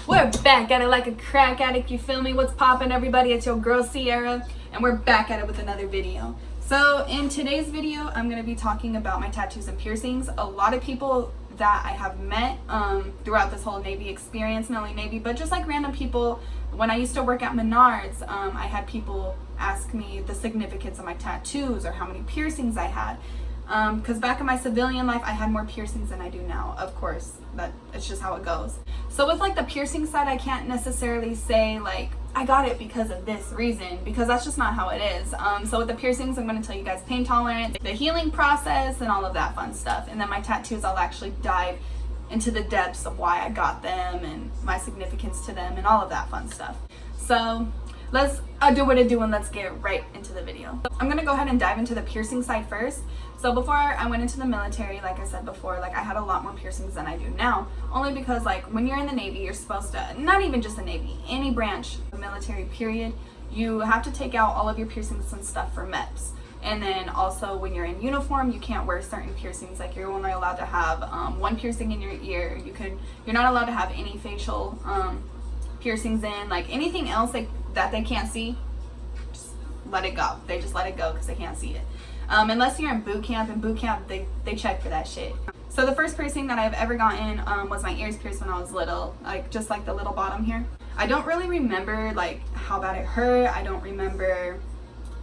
We're back at it like a crack addict, you feel me? What's poppin', everybody? It's your girl Sierra, and we're back at it with another video. So in today's video, I'm going to be talking about my tattoos and piercings. A lot of people that I have met throughout this whole Navy experience, not only Navy, but just like random people. When I used to work at Menards, I had people ask me the significance of my tattoos or how many piercings I had. Because back in my civilian life, I had more piercings than I do now. Of course, it's just how it goes. So with like the piercing side, I can't necessarily say like I got it because of this reason, because that's just not how it is. So with the piercings, I'm going to tell you guys pain tolerance, the healing process, and all of that fun stuff. And then my tattoos, I'll actually dive into the depths of why I got them and my significance to them and all of that fun stuff. So let's do what I do and let's get right into the video. I'm gonna go ahead and dive into the piercing side first. So before I went into the military, like I said before, like I had a lot more piercings than I do now, only because like when you're in the Navy, you're supposed to, not even just the Navy, any branch of military period, you have to take out all of your piercings and stuff for MEPS. And then also when you're in uniform, you can't wear certain piercings. Like you're only allowed to have one piercing in your ear. You're not allowed to have any facial piercings in, like anything else like that they can't see, just let it go. They just let it go because they can't see it. Unless you're in boot camp. In boot camp, they check for that shit. So the first piercing that I've ever gotten was my ears pierced when I was little, like just like the little bottom here. I don't really remember like how bad it hurt. I don't remember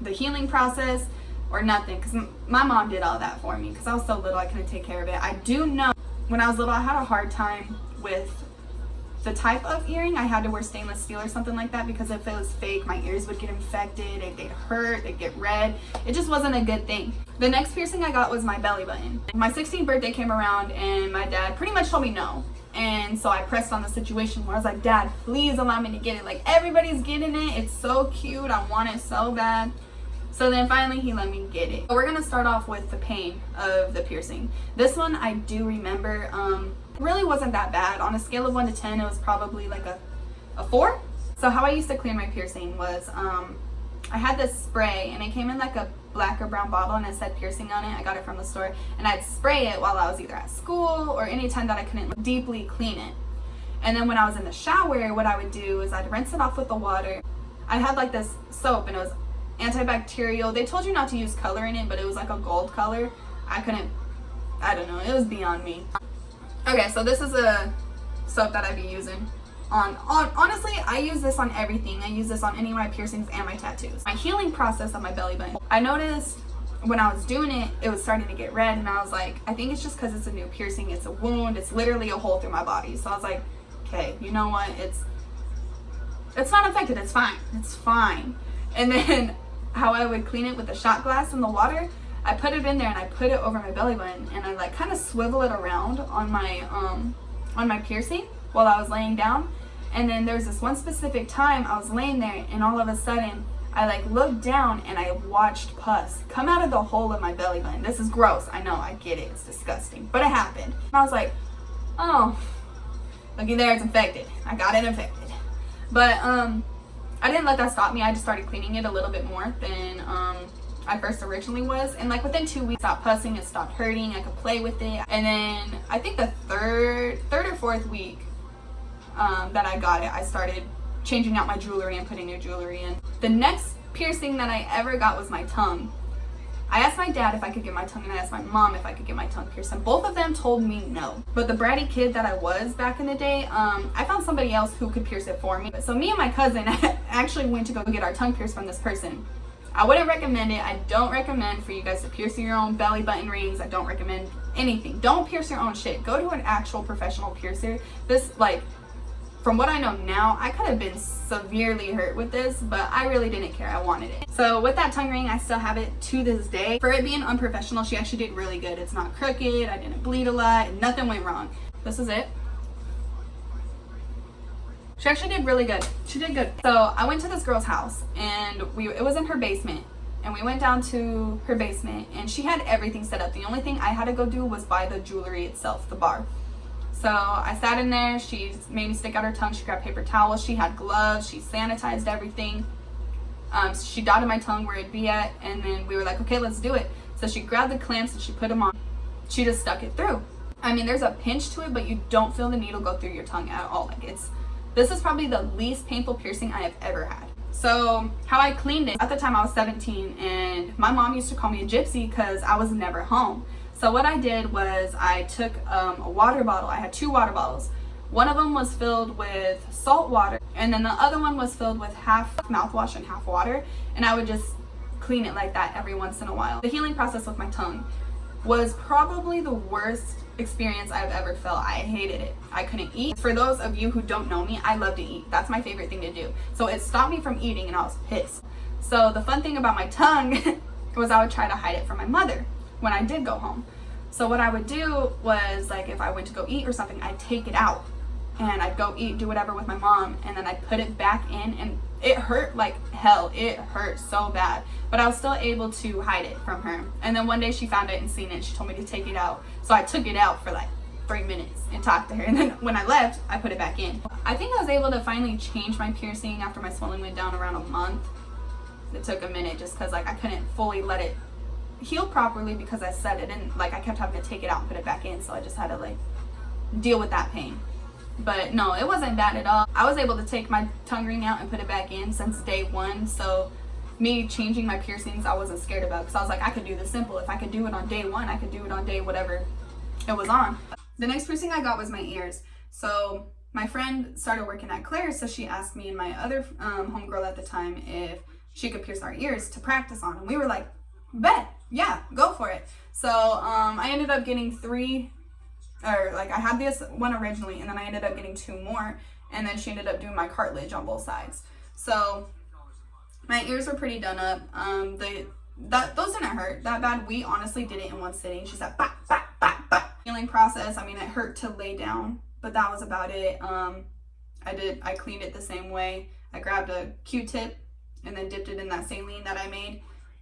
the healing process or nothing, because my mom did all that for me because I was so little I couldn't take care of it. I do know when I was little I had a hard time with the type of earring. I had to wear stainless steel or something like that, because if it was fake, my ears would get infected, they'd hurt, they'd get red. It just wasn't a good thing. The next piercing I got was my belly button. My 16th birthday came around and my dad pretty much told me no. And so I pressed on the situation where I was like, Dad, please allow me to get it. Like everybody's getting it. It's so cute. I want it so bad. So then finally he let me get it. So we're gonna start off with the pain of the piercing. This one I do remember, really wasn't that bad. On a scale of 1 to 10, it was probably like a 4. So how I used to clean my piercing was, I had this spray and it came in like a black or brown bottle and it said piercing on it. I got it from the store and I'd spray it while I was either at school or any time that I couldn't deeply clean it. And then when I was in the shower, what I would do is I'd rinse it off with the water. I had like this soap and it was antibacterial. They told you not to use color in it, but it was like a gold color. I don't know, it was beyond me. Okay, so this is a soap that I'd be using honestly, I use this on everything. I use this on any of my piercings and my tattoos. My healing process of my belly button, I noticed when I was doing it, it was starting to get red, and I was like, I think it's just because it's a new piercing. It's a wound. It's literally a hole through my body. So I was like, okay, you know what? It's not infected. It's fine. It's fine. And then how I would clean it with the shot glass in the water, I put it in there and I put it over my belly button and I like kind of swivel it around on my piercing while I was laying down. And then there was this one specific time I was laying there and all of a sudden I like looked down and I watched pus come out of the hole of my belly button. This is gross. I know, I get it. It's disgusting, but it happened. And I was like, oh, looky there, it's infected. I got it infected. But I didn't let that stop me. I just started cleaning it a little bit more than I first originally was. And like within 2 weeks, it stopped pussing, it stopped hurting, I could play with it. And then I think the third or fourth week that I got it, I started changing out my jewelry and putting new jewelry in. The next piercing that I ever got was my tongue. I asked my dad if I could get my tongue and I asked my mom if I could get my tongue pierced, and both of them told me no. But the bratty kid that I was back in the day, I found somebody else who could pierce it for me. So me and my cousin actually went to go get our tongue pierced from this person. I wouldn't recommend it. I don't recommend for you guys to pierce your own belly button rings. I don't recommend anything. Don't pierce your own shit. Go to an actual professional piercer. This, like, from what I know now, I could have been severely hurt with this, but I really didn't care. I wanted it. So with that tongue ring, I still have it to this day. For it being unprofessional, she actually did really good. It's not crooked. I didn't bleed a lot. Nothing went wrong. This is it. She actually did really good. She did good. So I went to this girl's house and it was in her basement. And we went down to her basement and she had everything set up. The only thing I had to go do was buy the jewelry itself, the bar. So I sat in there, she made me stick out her tongue, she grabbed paper towels, she had gloves, she sanitized everything. She dotted my tongue where it'd be at, and then we were like, okay, let's do it. So she grabbed the clamps and she put them on. She just stuck it through. I mean, there's a pinch to it, but you don't feel the needle go through your tongue at all. Like, it's This is probably the least painful piercing I have ever had. So how I cleaned it, at the time I was 17 and my mom used to call me a gypsy because I was never home. So what I did was I took a water bottle. I had 2 water bottles. One of them was filled with salt water and then the other one was filled with half mouthwash and half water, and I would just clean it like that every once in a while. The healing process with my tongue was probably the worst experience I've ever felt. I hated it. I couldn't eat. For those of you who don't know me, I love to eat. That's my favorite thing to do. So it stopped me from eating and I was pissed. So the fun thing about my tongue was I would try to hide it from my mother when I did go home. So what I would do was, like, if I went to go eat or something, I'd take it out and I'd go eat, do whatever with my mom, and then I'd put it back in, and it hurt like hell. It hurt so bad, but I was still able to hide it from her. And then one day she found it and seen it. She told me to take it out. So I took it out for like 3 minutes and talked to her. And then when I left, I put it back in. I think I was able to finally change my piercing after my swelling went down around a month. It took a minute just because like I couldn't fully let it heal properly because I set it in. Like I kept having to take it out and put it back in. So I just had to like deal with that pain. But no, it wasn't bad at all. I was able to take my tongue ring out and put it back in since day 1. So me changing my piercings, I wasn't scared about, because I was like, I could do this simple. If I could do it on day 1, I could do it on day whatever it was on. The next piercing I got was my ears. So my friend started working at Claire's, so she asked me and my other homegirl at the time if she could pierce our ears to practice on. And we were like, bet, yeah, go for it. So I ended up getting 3, or like I had this one originally, and then I ended up getting 2 more, and then she ended up doing my cartilage on both sides. So my ears were pretty done up. Those didn't hurt that bad. We honestly did it in one sitting. She said, bah, bah, bah, bah. Healing process, I mean, it hurt to lay down, but that was about it. I cleaned it the same way. I grabbed a Q-tip and then dipped it in that saline that I made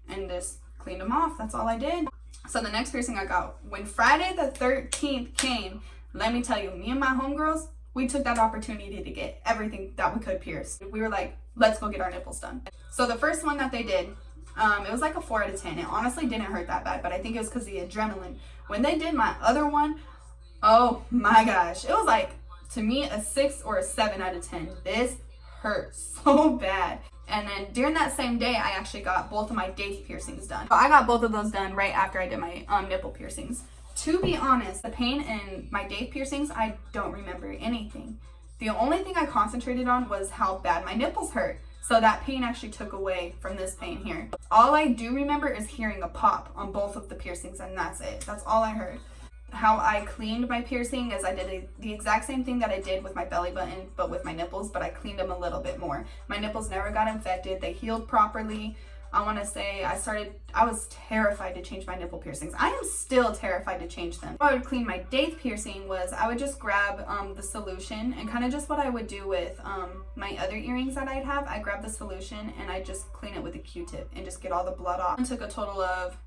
and just cleaned them off. That's all I did. So the next piercing I got, when Friday the 13th came, let me tell you, me and my homegirls, we took that opportunity to get everything that we could pierce. We were like, let's go get our nipples done. So the first one that they did, it was like a 4 out of 10. It honestly didn't hurt that bad, but I think it was because of the adrenaline. When they did my other one, oh my gosh, it was like, to me, a 6 or a 7 out of 10. This hurt so bad. And then during that same day, I actually got both of my daith piercings done. So I got both of those done right after I did my nipple piercings. To be honest, the pain in my daith piercings, I don't remember anything. The only thing I concentrated on was how bad my nipples hurt. So that pain actually took away from this pain here. All I do remember is hearing a pop on both of the piercings, and that's it. That's all I heard. How I cleaned my piercing is I did the exact same thing that I did with my belly button, but with my nipples, but I cleaned them a little bit more. My nipples never got infected. They healed properly. I want to say I was terrified to change my nipple piercings. I am still terrified to change them. How I would clean my daith piercing was I would just grab the solution, and kind of just what I would do with my other earrings that I'd have. I grab the solution and I just clean it with a Q-tip and just get all the blood off. It took a total of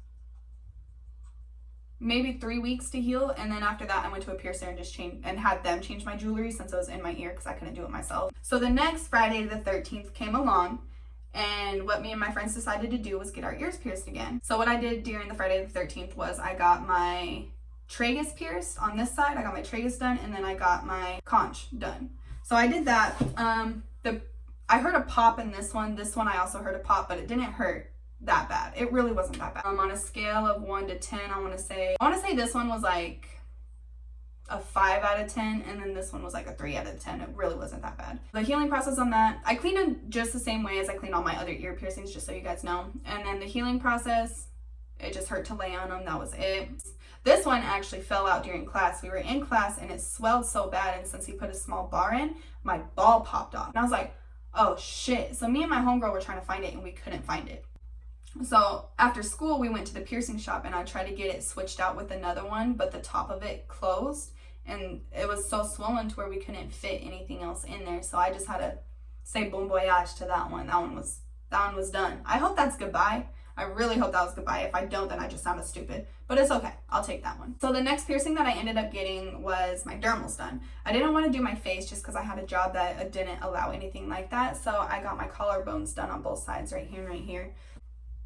maybe 3 weeks to heal, and then after that I went to a piercer and just had them change my jewelry since it was in my ear because I couldn't do it myself. So the next Friday the 13th came along, and what me and my friends decided to do was get our ears pierced again. So what I did during the Friday the 13th was I got my tragus pierced on this side, I got my tragus done, and then I got my conch done. So I did that. I heard a pop in this one. This one I also heard a pop, but it didn't hurt that bad. It really wasn't that bad. On a scale of 1 to 10, I want to say this one was like a 5 out of 10, and then this one was like a 3 out of 10. It really wasn't that bad. The healing process on that, I cleaned them just the same way as I cleaned all my other ear piercings, just so you guys know. And then the healing process, it just hurt to lay on them. That was it. This one actually fell out during class. We were in class and it swelled so bad, and since he put a small bar in, my ball popped off. And I was like, oh shit. So me and my homegirl were trying to find it and we couldn't find it. So after school, we went to the piercing shop and I tried to get it switched out with another one, but the top of it closed and it was so swollen to where we couldn't fit anything else in there. So I just had to say bon voyage to that one. That one was done. I hope that's goodbye. I really hope that was goodbye. If I don't, then I just sounded stupid, but it's okay. I'll take that one. So the next piercing that I ended up getting was my dermals done. I didn't want to do my face just because I had a job that didn't allow anything like that. So I got my collarbones done on both sides, right here and right here.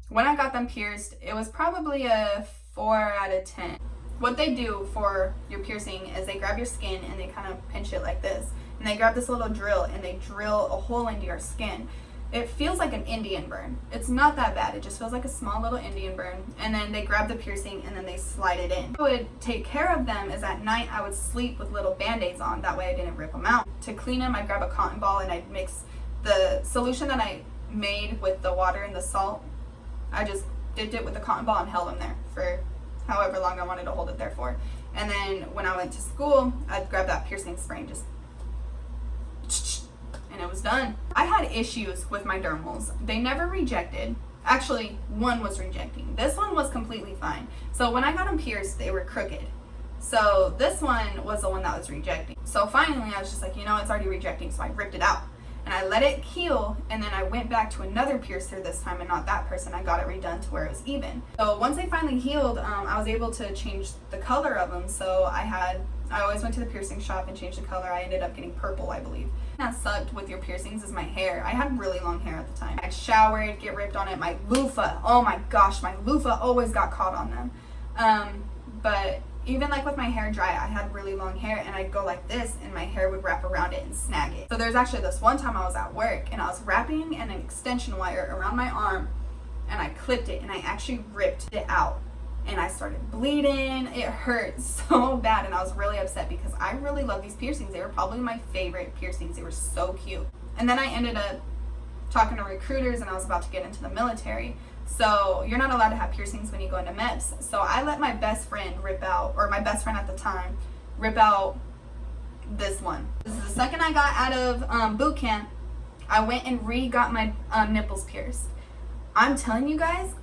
When I got them pierced, it was probably a 4 out of 10. What they do for your piercing is they grab your skin and they kind of pinch it like this. and they grab this little drill and they drill a hole into your skin. It feels like an Indian burn. It's not that bad. It just feels like a small little Indian burn. And then they grab the piercing and then they slide it in. What I would take care of them is at night I would sleep with little band-aids on. That way I didn't rip them out. To clean them, I'd grab a cotton ball and I'd mix the solution that I made with the water and the salt. I just dipped it with the cotton ball and held them there for however long I wanted to hold it there for. And then when I went to school, I'd grab that piercing spray and just and it was done. I had issues with my dermals. They never rejected. Actually, one was rejecting. This one was completely fine. So when I got them pierced, they were crooked. So this one was the one that was rejecting. So finally, I was just like, you know, it's already rejecting, so I ripped it out. And I let it heal, and then I went back to another piercer this time, and not that person. I got it redone to where it was even. So once they finally healed, I was able to change the color of them. So I always went to the piercing shop and changed the color. I ended up getting purple, I believe. That sucked with your piercings is my hair. I had really long hair at the time. I showered, get ripped on it. My loofah, oh my gosh, my loofah always got caught on them. But even like with my hair dry, I had really long hair and I'd go like this and my hair would wrap around it and snag it. So there's actually this one time I was at work and I was wrapping an extension wire around my arm and I clipped it and I actually ripped it out. And I started bleeding. It hurt so bad and I was really upset because I really love these piercings. They were probably my favorite piercings. They were so cute. And then I ended up talking to recruiters and I was about to get into the military. So you're not allowed to have piercings when you go into MEPS. So I let my best friend rip out, or my best friend at the time, rip out this one. This is the second I got out of boot camp. I went and got my nipples pierced. I'm telling you guys,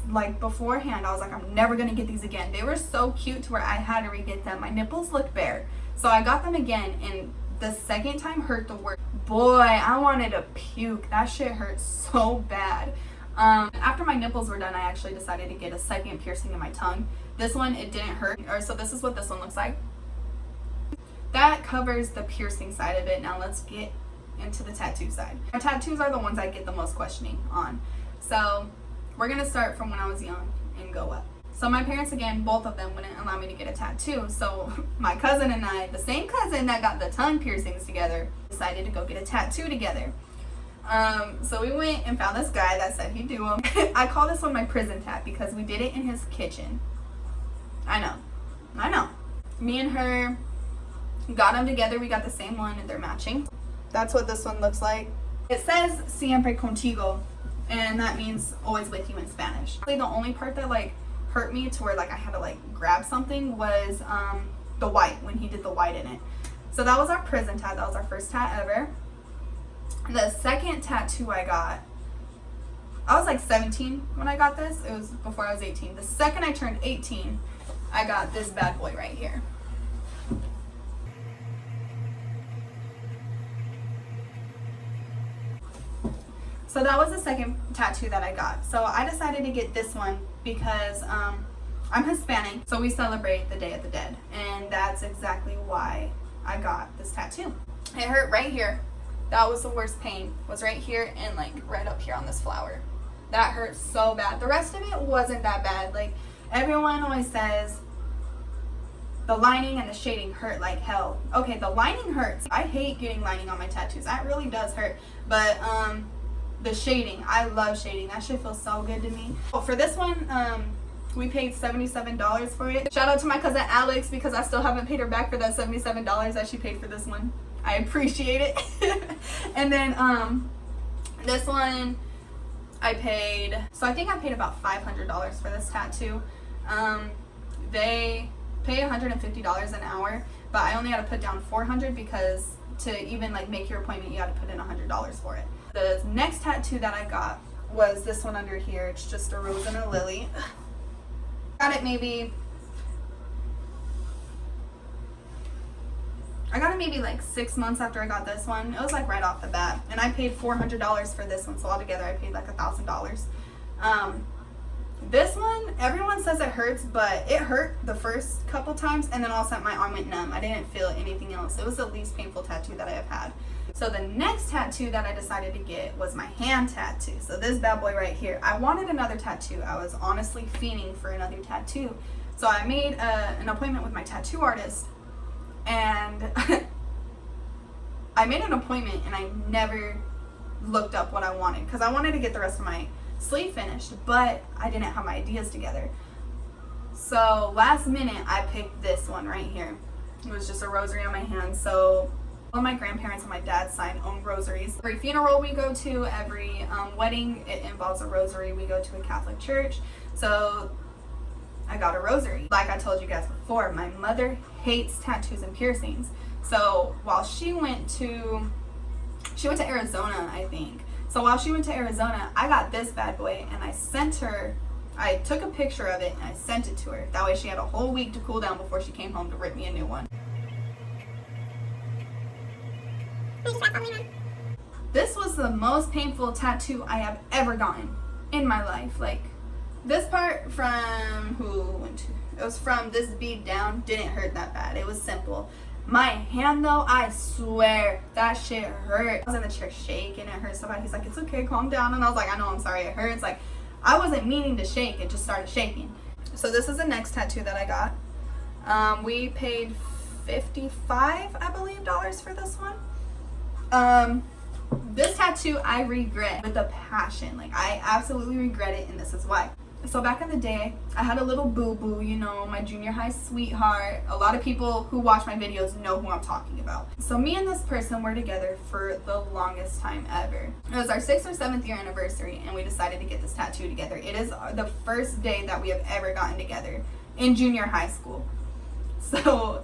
like beforehand, I was like, I'm never gonna get these again. They were so cute to where I had to re-get them. My nipples looked bare. So I got them again, and the second time hurt the worst. Boy, I wanted to puke. That shit hurt so bad. After my nipples were done, I actually decided to get a second piercing in my tongue. This one, it didn't hurt. So this is what this one looks like. That covers the piercing side of it. Now let's get into the tattoo side. My tattoos are the ones I get the most questioning on. So we're gonna start from when I was young and go up. So my parents, again, both of them wouldn't allow me to get a tattoo. So my cousin and I, the same cousin that got the tongue piercings together, decided to go get a tattoo together. So we went and found this guy that said he'd do them. I call this one my prison tat because we did it in his kitchen. I know. Me and her got them together. We got the same one and they're matching. That's what this one looks like. It says siempre contigo, and that means always with you in Spanish. The only part that like hurt me to where like I had to like grab something was the white, when he did the white in it. So that was our prison tat. That was our first tat ever. The second tattoo I got, I was like 17 when I got this. It was before I was 18. The second I turned 18, I got this bad boy right here. So that was the second tattoo that I got. So I decided to get this one because I'm Hispanic, so we celebrate the Day of the Dead. And that's exactly why I got this tattoo. It hurt right here. That was the worst pain, was right here and like right up here on this flower. That hurt so bad. The rest of it wasn't that bad. Like everyone always says, the lining and the shading hurt like hell. Okay, the lining hurts. I hate getting lining on my tattoos. That really does hurt. But the shading, I love shading. That shit feels so good to me. Well, for this one, we paid $77 for it. Shout out to my cousin Alex because I still haven't paid her back for that $77 that she paid for this one. I appreciate it. And then this one I paid, so I think I paid about $500 for this tattoo. They pay $150 an hour, but I only had to put down $400 because to even like make your appointment you had to put in $100 for it. The next tattoo that I got was this one under here. It's just a rose and a lily. Got it maybe like 6 months after I got this one. It was like right off the bat. And I paid $400 for this one. So altogether I paid like $1,000. This one, everyone says it hurts, but it hurt the first couple times. And then all of a sudden my arm went numb. I didn't feel anything else. It was the least painful tattoo that I have had. So the next tattoo that I decided to get was my hand tattoo. So this bad boy right here. I wanted another tattoo. I was honestly fiending for another tattoo. So I made an appointment with my tattoo artist. And I made an appointment and I never looked up what I wanted because I wanted to get the rest of my sleeve finished, but I didn't have my ideas together. So last minute I picked this one right here. It was just a rosary on my hand. So all my grandparents on my dad's side own rosaries. Every funeral we go to, every wedding, it involves a rosary. We go to a Catholic church. So I got a rosary. Like I told you guys before, my mother hates tattoos and piercings. So while she went to Arizona, I think. So while she went to Arizona, I got this bad boy and I took a picture of it and I sent it to her. That way she had a whole week to cool down before she came home to rip me a new one. This was the most painful tattoo I have ever gotten in my life. Like, this part from it was from this bead down, didn't hurt that bad. It was simple. My hand though, I swear that shit hurt. I was in the chair shaking, it hurt so bad. He's like, it's okay, calm down. And I was like, I know, I'm sorry, it hurts. Like, I wasn't meaning to shake, it just started shaking. So this is the next tattoo that I got. We paid $55, I believe, for this one. This tattoo I regret with a passion. Like, I absolutely regret it, and this is why. So back in the day, I had a little boo-boo, you know, my junior high sweetheart. A lot of people who watch my videos know who I'm talking about. So me and this person were together for the longest time ever. It was our 6th or 7th year anniversary, and we decided to get this tattoo together. It is the first day that we have ever gotten together in junior high school. So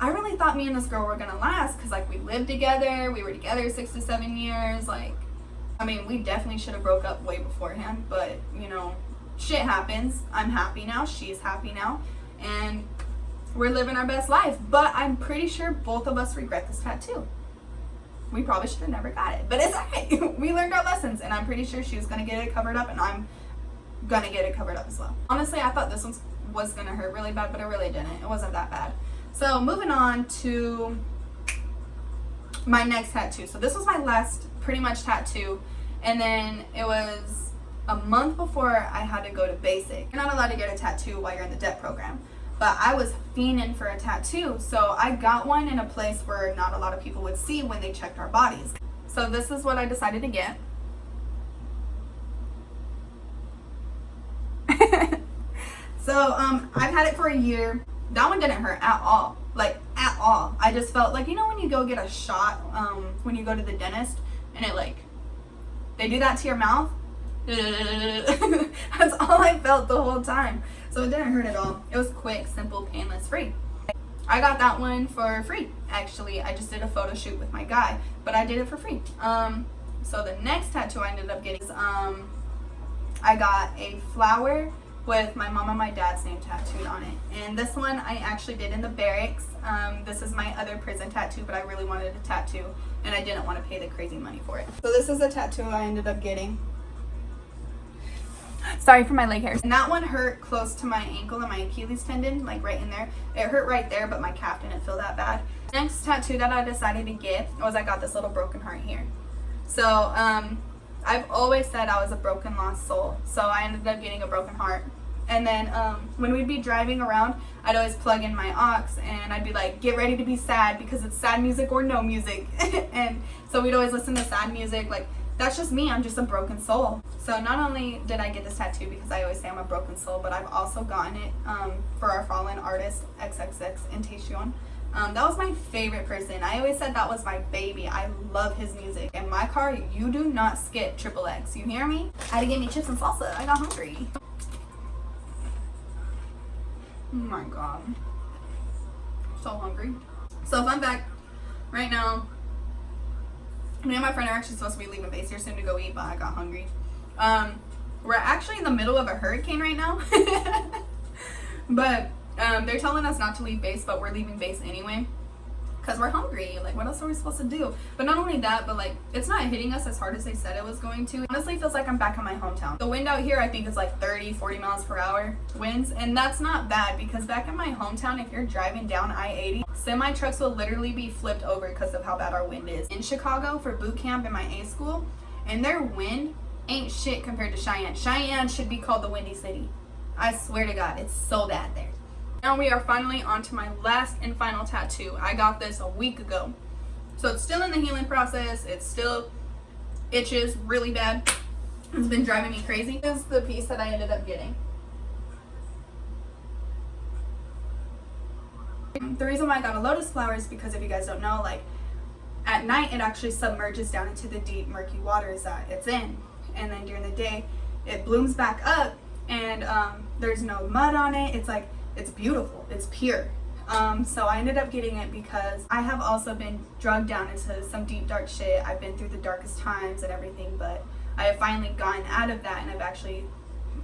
I really thought me and this girl were gonna last because, like, we lived together, we were together 6 to 7 years. Like, I mean, we definitely should have broke up way beforehand, but, you know, shit happens. I'm happy now, she's happy now, and we're living our best life. But I'm pretty sure both of us regret this tattoo. We probably should have never got it, but it's okay. We learned our lessons, and I'm pretty sure she was gonna get it covered up, and I'm gonna get it covered up as well. Honestly, I thought this one was gonna hurt really bad, but it really didn't. It wasn't that bad. So moving on to my next tattoo. So this was my last pretty much tattoo, and then it was a month before I had to go to basic. You're not allowed to get a tattoo while you're in the DEP program, but I was fiending for a tattoo, so I got one in a place where not a lot of people would see when they checked our bodies. So this is what I decided to get. So I've had it for a year. That one didn't hurt at all, like at all. I just felt like, you know when you go get a shot when you go to the dentist and it, like, they do that to your mouth? That's all I felt the whole time. So it didn't hurt at all. It was quick, simple, painless, free. I got that one for free, actually. I just did a photo shoot with my guy, but I did it for free. So the next tattoo I ended up getting is I got a flower with my mom and my dad's name tattooed on it. And this one I actually did in the barracks. This is my other prison tattoo, but I really wanted a tattoo and I didn't want to pay the crazy money for it. So this is the tattoo I ended up getting. Sorry for my leg hairs. And that one hurt close to my ankle and my Achilles tendon, like right in there. It hurt right there, but my calf didn't feel that bad. Next tattoo that I decided to get was I got this little broken heart here. So I've always said I was a broken lost soul, so I ended up getting a broken heart. And then when we'd be driving around, I'd always plug in my aux and I'd be like, get ready to be sad because it's sad music or no music. And so we'd always listen to sad music. Like, that's just me, I'm just a broken soul. So not only did I get this tattoo because I always say I'm a broken soul, but I've also gotten it for our fallen artist XXXTentacion. That was my favorite person. I always said that was my baby. I love his music. In my car, you do not skip XXX. You hear me? I had to get me chips and salsa. I got hungry. Oh my god. So hungry. So fun fact, right now, me and my friend are actually supposed to be leaving base here soon to go eat, but I got hungry. We're actually in the middle of a hurricane right now. But they're telling us not to leave base, but we're leaving base anyway because we're hungry. Like, what else are we supposed to do? But not only that, but like, it's not hitting us as hard as they said it was going to. It honestly feels like I'm back in my hometown. The wind out here, I think, is like 30-40 miles per hour winds, and that's not bad because back in my hometown, if you're driving down I-80, semi trucks will literally be flipped over because of how bad our wind is. In Chicago for boot camp in my A school, and their wind ain't shit compared to Cheyenne. Cheyenne should be called the Windy City. I swear to God, it's so bad there. Now we are finally on to my last and final tattoo. I got this a week ago. So it's still in the healing process. It still itches really bad. It's been driving me crazy. This is the piece that I ended up getting. The reason why I got a lotus flower is because, if you guys don't know, like at night it actually submerges down into the deep murky waters that it's in, and then during the day it blooms back up, and there's no mud on it. It's like, it's beautiful, it's pure. So I ended up getting it because I have also been drugged down into some deep dark shit. I've been through the darkest times and everything, but I have finally gotten out of that, and I've actually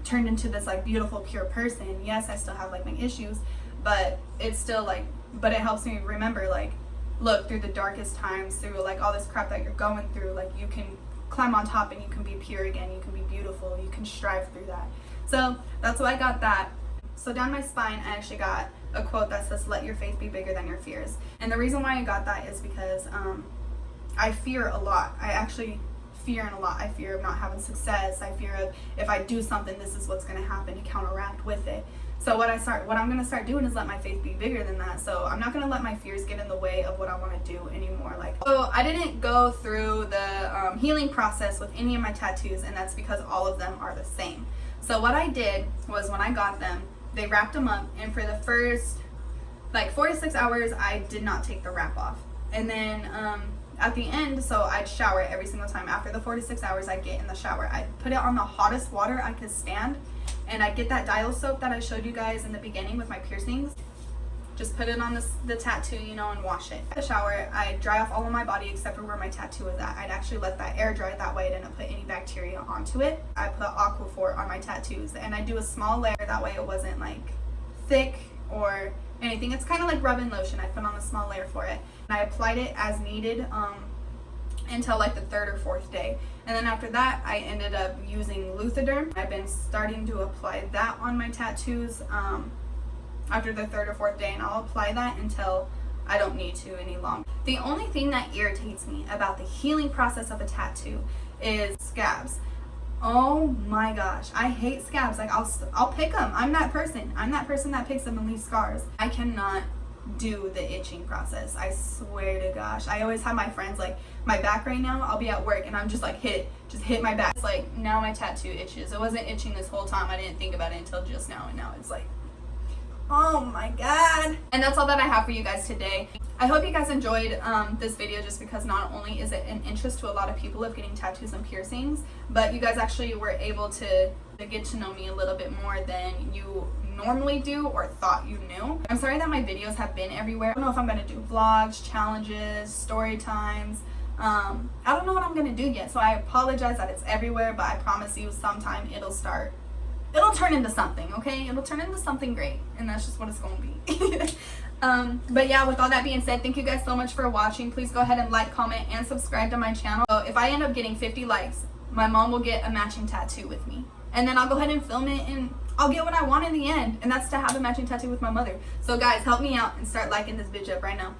turned into this like beautiful pure person. Yes, I still have like my issues, but it's still like, but it helps me remember, like, look, through the darkest times, through like all this crap that you're going through, like you can climb on top and you can be pure again, you can be beautiful, you can strive through that. So that's why I got that. So down my spine I actually got a quote that says, let your faith be bigger than your fears. And the reason why I got that is because I fear a lot. I actually fear a lot. I fear of not having success. I fear of, if I do something, this is what's going to happen, to counteract with it. So what I'm going to start doing is let my faith be bigger than that. So I'm not going to let my fears get in the way of what I want to do anymore. Like, so I didn't go through the healing process with any of my tattoos, and that's because all of them are the same. So what I did was, when I got them, they wrapped them up, and for the first like 4 to 6 hours I did not take the wrap off. And then at the end, so I'd shower every single time. After the 4 to 6 hours I'd get in the shower, I'd put it on the hottest water I could stand, and I'd get that dial soap that I showed you guys in the beginning with my piercings. Just put it on the tattoo, you know, and wash it. The shower, I'd dry off all of my body except for where my tattoo was at. I'd actually let that air dry, that way I didn't put any bacteria onto it. I put Aquaphor on my tattoos, and I do a small layer, that way it wasn't like thick or anything. It's kind of like rubbing lotion. I put on a small layer for it, and I applied it as needed until like the 3rd or 4th day. And then after that I ended up using Luthederm. I've been starting to apply that on my tattoos after the 3rd or 4th day, and I'll apply that until I don't need to any longer. The only thing that irritates me about the healing process of a tattoo is scabs. Oh my gosh, I hate scabs. Like, I'll pick them. I'm that person that picks them and leaves scars. I cannot do the itching process. I swear to gosh. I always have my friends, like, my back right now, I'll be at work and I'm just like, just hit my back. It's like, now my tattoo itches. It wasn't itching this whole time. I didn't think about it until just now, and now it's like, oh my god. And that's all that I have for you guys today. I hope you guys enjoyed this video, just because not only is it an interest to a lot of people of getting tattoos and piercings, but you guys actually were able to get to know me a little bit more than you normally do or thought you knew. I'm sorry that my videos have been everywhere. I don't know if I'm going to do vlogs, challenges, story times. I don't know what I'm going to do yet, so I apologize that it's everywhere, but I promise you sometime it'll turn into something, okay? It'll turn into something great, and that's just what it's going to be. But yeah, with all that being said, thank you guys so much for watching. Please go ahead and like, comment, and subscribe to my channel. So if I end up getting 50 likes, my mom will get a matching tattoo with me. And then I'll go ahead and film it, and I'll get what I want in the end, and that's to have a matching tattoo with my mother. So guys, help me out and start liking this bitch up right now.